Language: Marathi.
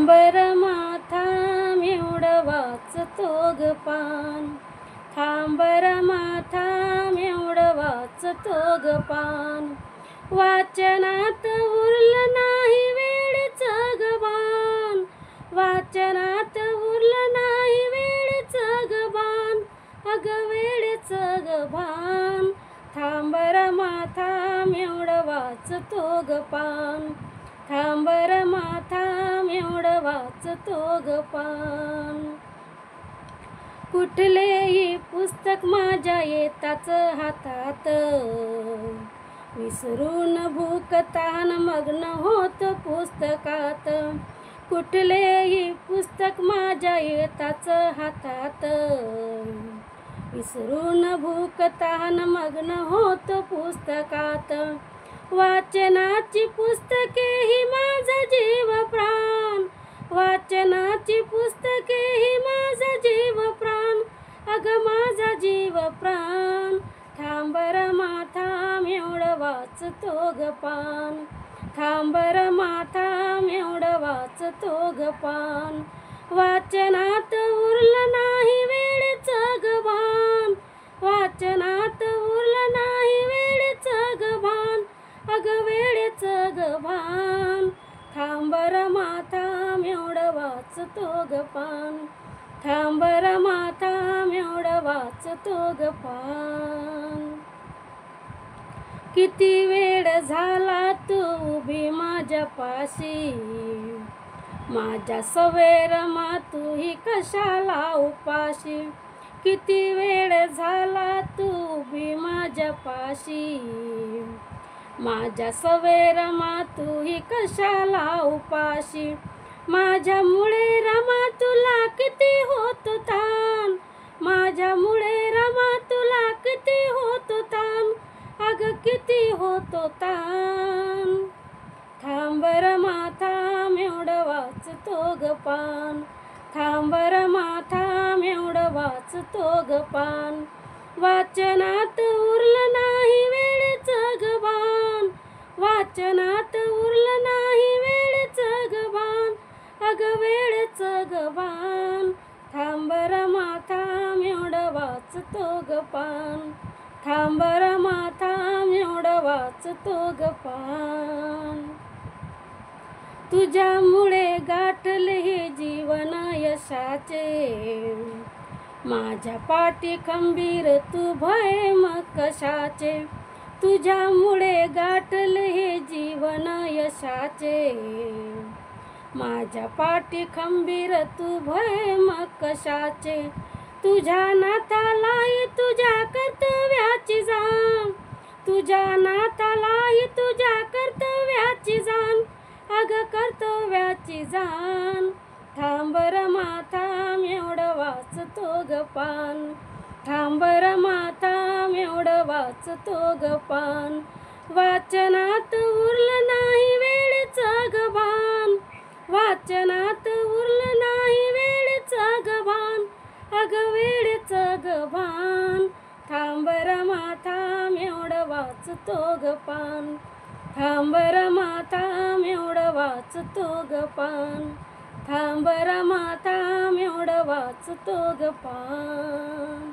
थांबर माथा एवढं वाचतो ग पान, थांबर माथा एवढं वाचतो ग पान. वाचनात उरलं नाही वेळेचं ग भान, वाचनात उरलं नाही वेळेचं ग भान, अग वेळेचं ग भान. थांबर माथा एवढं वाचतो ग पान, थांबर माथा एवढं वाचतो ग पान. कुठलेही पुस्तक माझ्या येताच हातात, विसरून भूक तान मग्न होत पुस्तकात. कुठलेही पुस्तक माझ्या येताच हातात, विसरून भूक तान मग्न होत पुस्तकात. वाचनाची पुस्तके ही माझा जीव प्राण, वाचनाची पुस्तके ही माझा जीव प्राण, अग माझा जीव प्राण. थांबर माथा एवढं वाचतो ग पान, थांबर माथा एवढं वाचतो ग पान. वाचनात उरलं नाही वेळेचं ग भान, वाचनात उरलं नाही वेळेचं ग भान, अग वेळेचं ग भान. थांबर माथा एवढं वाचतो ग पान, थांबर माथा एवढं वाचतो ग पान. किती वेळ झाला तू उभी माझ्या पाशी, माझ्या सवेर मातूही कशाला उपाशी. किती वेळ झाला तू उभी माझ्या पाशी, माझ्या सवेर मातूही कशाला उपाशी. माझ्यामुळे रमा तुला किती होतो ताण, माझ्यामुळे रमा तुला किती होतो ताण, अग किती होतो ताण. थांबर माथा एवढं वाचतो ग पान, थांबर माथा एवढं वाचतो ग पान. वाचनात उरलं नाही वेळेचं ग भान, वाचनात उरलं नाही वेळेचं ग भान, अग वेळेचं ग भान. थांबर माथा एवढं वाचतो ग पान, थांबर माथा एवढं वाचतो ग पान. तुझ्यामुळे गाठले हे जीवन यशाचे, माझ्या पाठी खंबीर तू भय मग कशाचे. तुझ्यामुळे गाठले हे जीवन यशाचे, माझ्या पाठी खंबीर तू भय मग कशाचे. तुझ्या नातालाही तुझ्या कर्तव्याची जाण, तुझ्या नातालाही तुझ्या कर्तव्याची जाण, अग कर्तव्याची जाण. थांबर माथा एवढं वाचतो ग पान, थांबर माथा एवढं वाचतो ग पान. वाचनात उरलं नाही वेळेचं ग भान, वाचनात उरलं नाही वेळेचं ग भान, अग वेळेचं ग भान. थांबर माथा एवढं वाचतो ग पान, थांबर माथा एवढं वाचतो ग पान, थांबर माथा एवढं वाचतो ग पान.